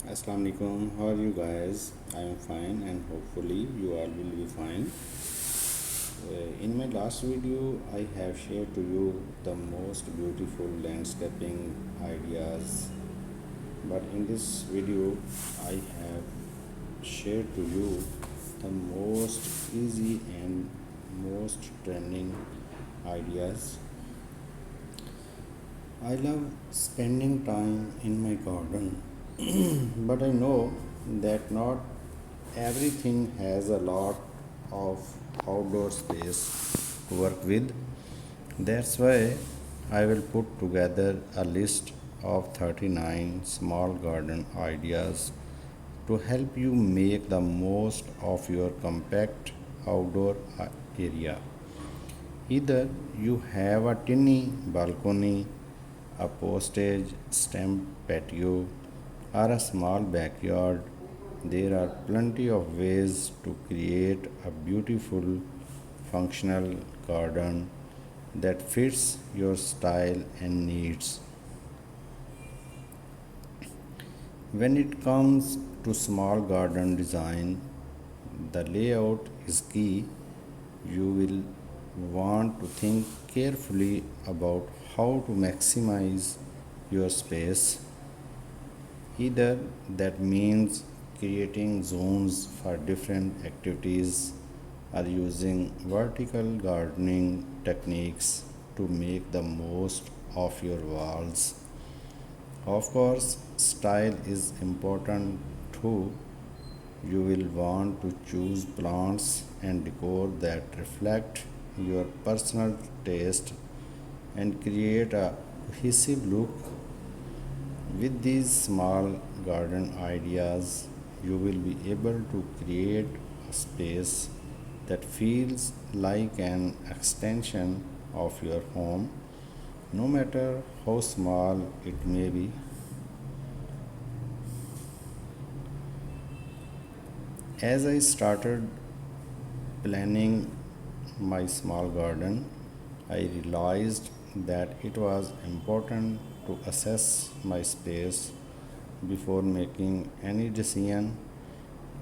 Assalamu alaikum. How are you guys? I am fine and hopefully you all will be fine. In my last video, I have shared to you the most beautiful landscaping ideas. But in this video, I have shared to you the most easy and most trending ideas. I love spending time in my garden, but I know that not everything has a lot of outdoor space to work with. That's why I will put together a list of 39 small garden ideas to help you make the most of your compact outdoor area. Either you have a tiny balcony, a postage stamp patio, or a small backyard, there are plenty of ways to create a beautiful, functional garden that fits your style and needs. When it comes to small garden design, the layout is key. You will want to think carefully about how to maximize your space. Either that means creating zones for different activities or using vertical gardening techniques to make the most of your walls. Of course, style is important too. You will want to choose plants and decor that reflect your personal taste and create a cohesive look. With these small garden ideas, you will be able to create a space that feels like an extension of your home, no matter how small it may be. As I started planning my small garden, I realized that it was important to assess my space before making any decision.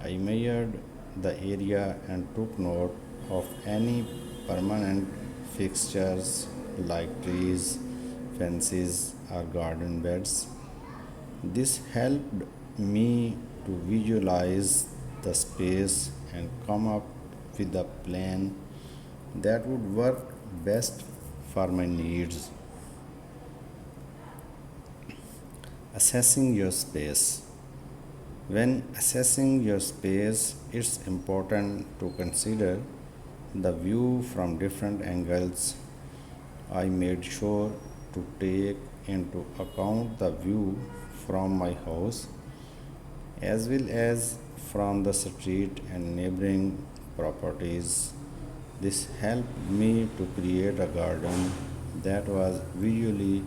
I measured the area and took note of any permanent fixtures like trees, fences, or garden beds. This helped me to visualize the space and come up with a plan that would work best for my needs. Assessing your space. When assessing your space, it's important to consider the view from different angles. I made sure to take into account the view from my house as well as from the street and neighboring properties. This helped me to create a garden that was visually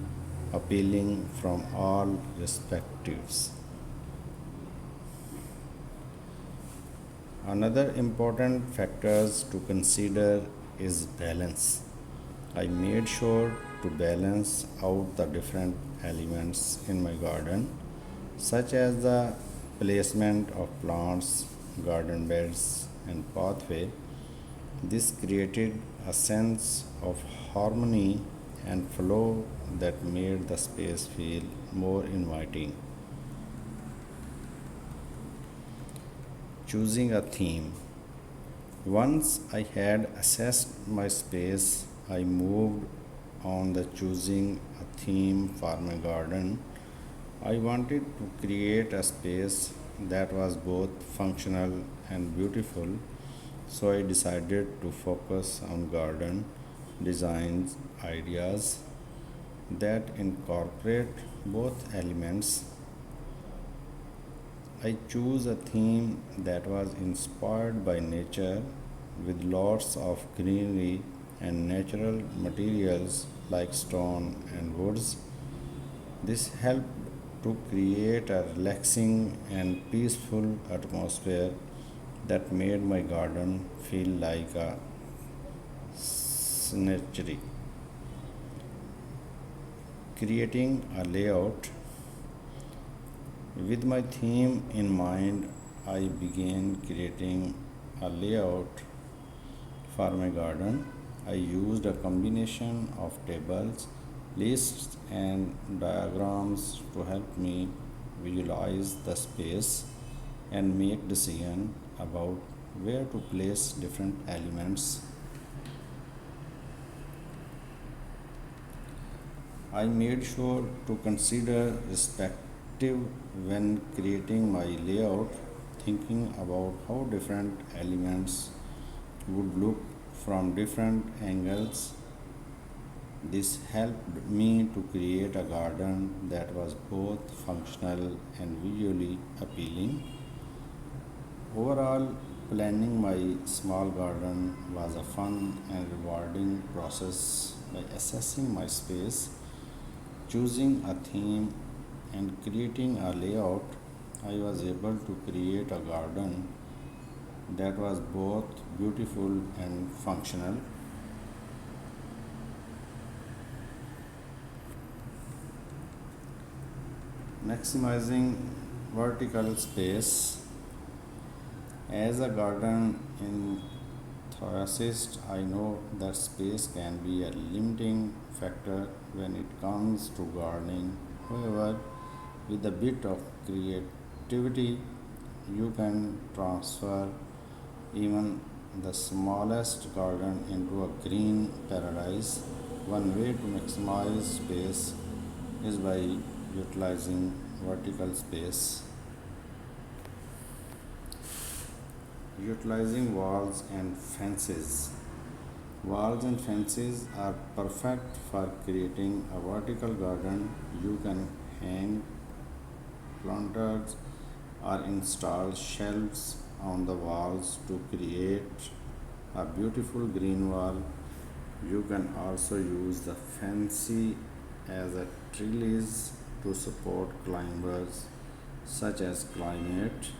appealing from all perspectives. Another important factors to consider is balance. I made sure to balance out the different elements in my garden, such as the placement of plants, garden beds, and pathway. This created a sense of harmony and flow that made the space feel more inviting. Choosing a theme. Once I had assessed my space, I moved on the choosing a theme for my garden. I wanted to create a space that was both functional and beautiful, so I decided to focus on garden designs ideas that incorporate both elements. I chose a theme that was inspired by nature with lots of greenery and natural materials like stone and woods. This helped to create a relaxing and peaceful atmosphere that made my garden feel like a sanctuary. Creating a layout. With my theme in mind, I began creating a layout for my garden. I used a combination of tables, lists, and diagrams to help me visualize the space and make decision about where to place different elements. I made sure to consider perspective when creating my layout, thinking about how different elements would look from different angles. This helped me to create a garden that was both functional and visually appealing. Overall, planning my small garden was a fun and rewarding process. By assessing my space, choosing a theme, and creating a layout, I was able to create a garden that was both beautiful and functional. Maximizing vertical space. As a garden enthusiast, I know that space can be a limiting factor when it comes to gardening. However, with a bit of creativity, you can transfer even the smallest garden into a green paradise. One way to maximize space is by utilizing vertical space. Utilizing walls and fences. Walls and fences are perfect for creating a vertical garden. You can hang planters or install shelves on the walls to create a beautiful green wall. You can also use the fancy as a trellis to support climbers such as climate.